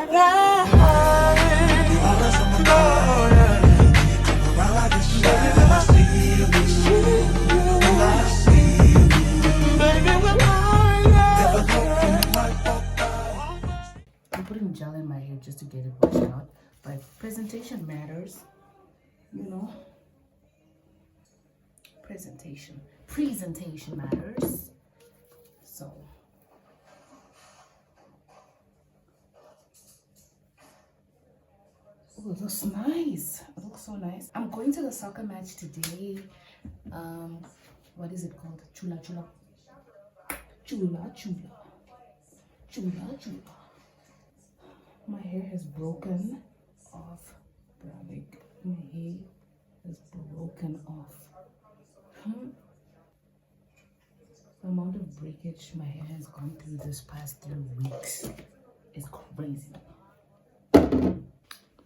I'm putting gel in my hair just to get it washed out, but presentation matters, you know. Presentation matters. So oh, it looks nice. It looks so nice. I'm going to the soccer match today. What is it called? Chula. My hair has broken off, bro. Like my hair is broken off. The amount of breakage my hair has gone through this past 3 weeks is crazy.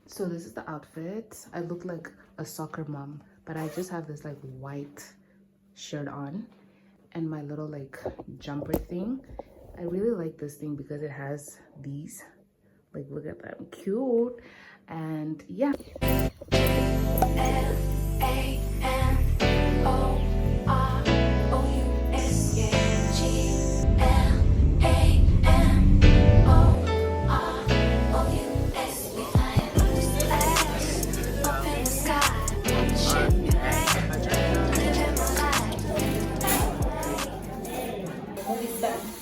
So this is the outfit. I look like a soccer mom, but I just have this like white shirt on and my little like jumper thing. I really like this thing because it has these, like, look at them, cute. And yeah.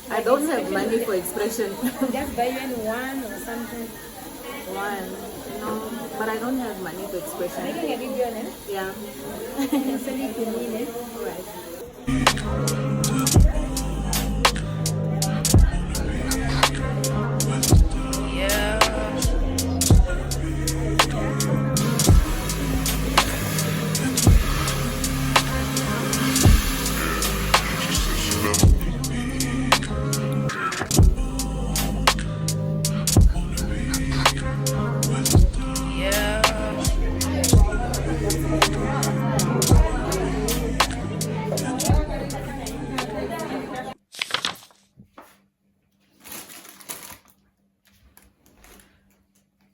I don't have money for expression. Just buy one or something. One. No, but I don't have money for expression. Making a video, eh? Yeah. Send it to me, eh? Alright.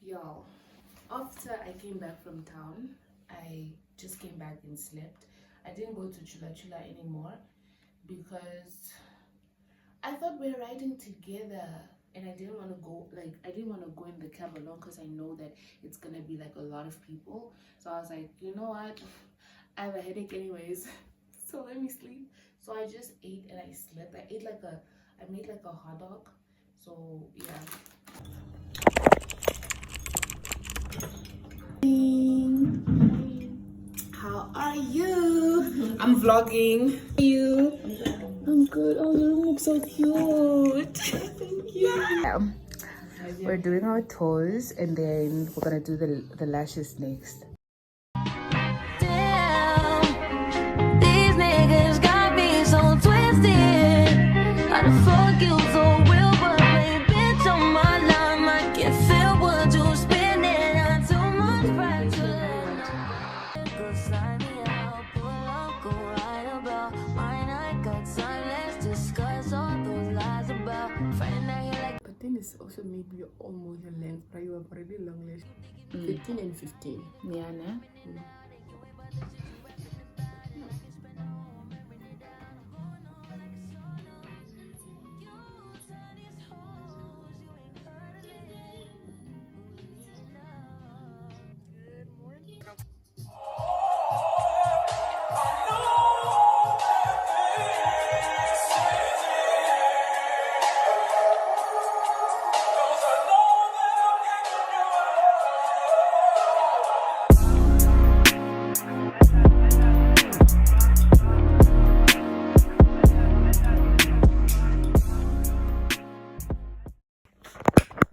Y'all, after I came back from town, I just came back and slept. I didn't go to Chula anymore because I thought we were riding together and I didn't want to go, like, I didn't want to go in the cab alone because I know that it's gonna be like a lot of people. So I was like, you know what, I have a headache anyways, so let me sleep. So I just ate and I slept. I made like a hot dog. So yeah. How are you? I'm vlogging. How are you? I'm good. Oh, you look so cute. Thank you. Yeah. We're doing our toes and then we're gonna do the lashes next. Damn, these niggas got me so twisted. How the fuck you so real, but baby, bitch on my line, I can feel what you spinning. Not too much pressure. Go sign me out, pull up, go right about mine. I got time, let's discuss all those lies about friend out here like. But then it's also maybe almost your length, but you have already long legs. 15 and 15. Yeah, nah?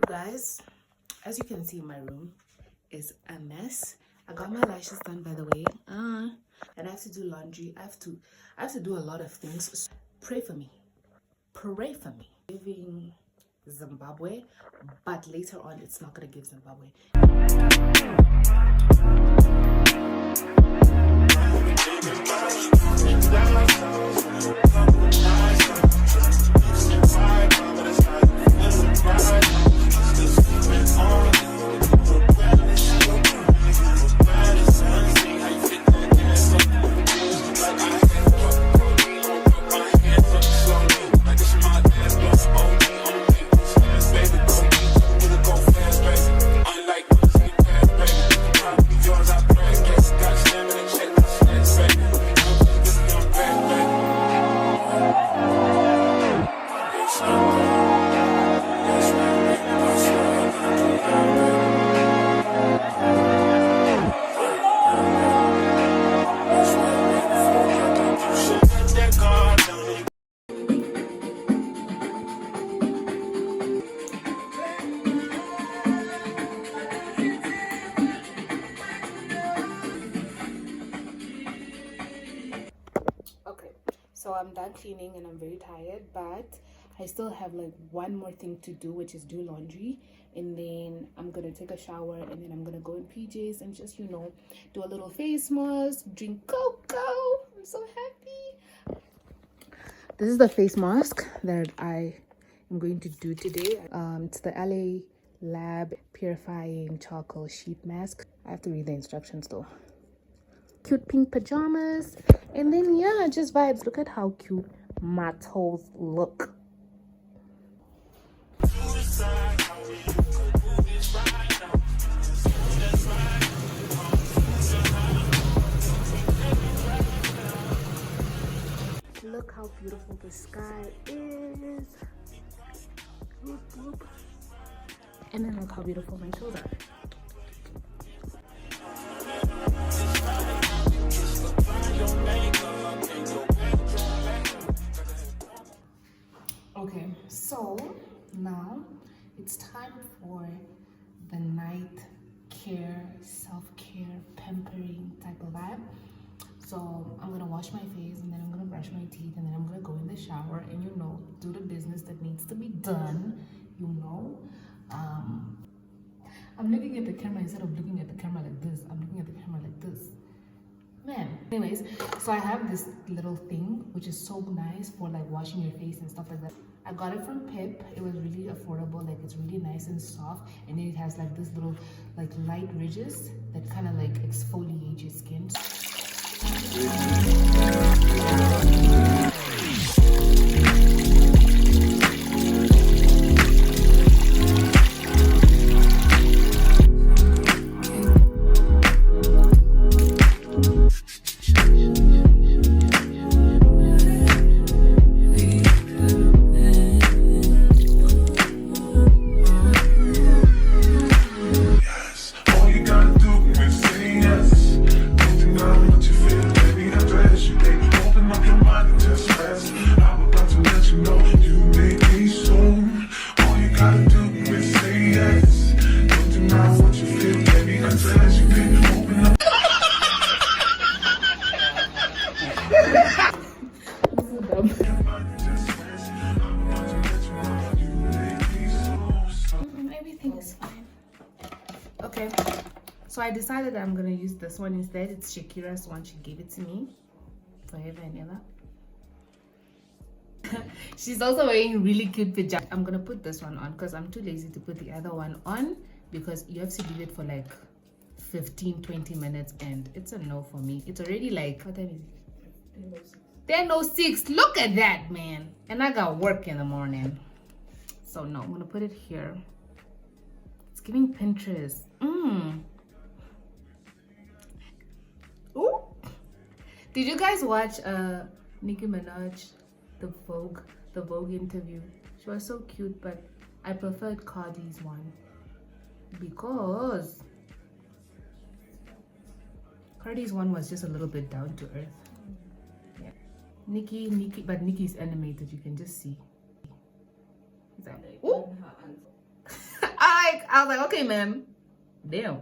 Guys, as you can see, my room is a mess. I got my lashes done, by the way, and I have to do laundry. I have to do a lot of things. So pray for me, giving Zimbabwe, but later on it's not gonna give Zimbabwe. I'm done cleaning and I'm very tired, but I still have like one more thing to do, which is do laundry, and then I'm gonna take a shower, and then I'm gonna go in PJs and just, you know, do a little face mask, drink cocoa. I'm so happy. This is the face mask that I am going to do today. It's the LA Lab Purifying Charcoal Sheet Mask. I have to read the instructions though. Cute pink pajamas, and then yeah, just vibes. Look at how cute my toes look. Look how beautiful the sky is. Whoop, whoop. And then look how beautiful my toes are. Okay, so now it's time for the night care, self-care, pampering type of vibe. So I'm gonna wash my face, and then I'm gonna brush my teeth, and then I'm gonna go in the shower and, you know, do the business that needs to be done, you know. I'm looking at the camera instead of looking at the camera like this. I'm looking at the camera like this. Man. Anyways, so I have this little thing which is so nice for like washing your face and stuff like that. I got it from Pip. It was really affordable. Like, it's really nice and soft, and then it has like this little like light ridges that kind of like exfoliate your skin. Everything's fine. Okay, so I decided that I'm gonna use this one instead. It's Shakira's one. She gave it to me forever and ever. She's also wearing really cute pajamas. I'm gonna put this one on because I'm too lazy to put the other one on, because you have to leave it for like 15-20 minutes, and it's a no for me. It's already like, what time is it? 10:06. Look at that, man. And I got work in the morning. So no, I'm gonna put it here. It's giving Pinterest. Ooh. Did you guys watch Nicki Minaj, the Vogue interview? She was so cute, but I preferred Cardi's one because Cardi's one was just a little bit down to earth. Yeah. Nicki, but Nicki's animated. You can just see. Like, ooh. I was like, okay, ma'am. Damn.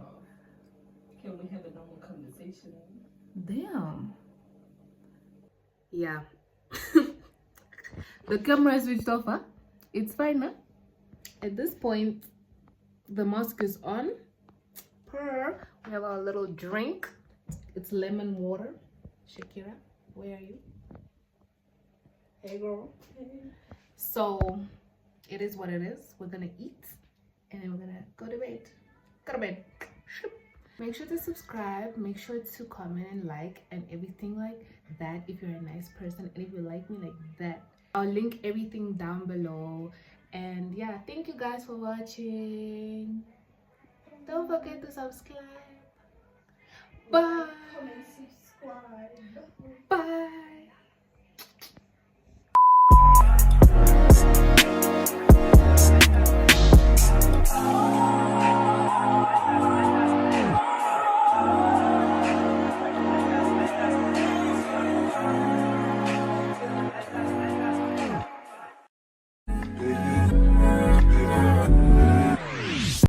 Can we have a normal conversation? Damn. Yeah. The camera is switched off, huh? It's fine, huh? At this point, the mask is on. We have our little drink. It's lemon water. Shakira, where are you? Hey, girl. Hey. So, it is what it is. We're gonna eat, and then we're gonna go to bed. Go to bed. Make sure to subscribe, make sure to comment and like and everything like that if you're a nice person, and if you like me like that. I'll link everything down below. And yeah, thank you guys for watching. Don't forget to subscribe. Bye. Comment, subscribe. Bye.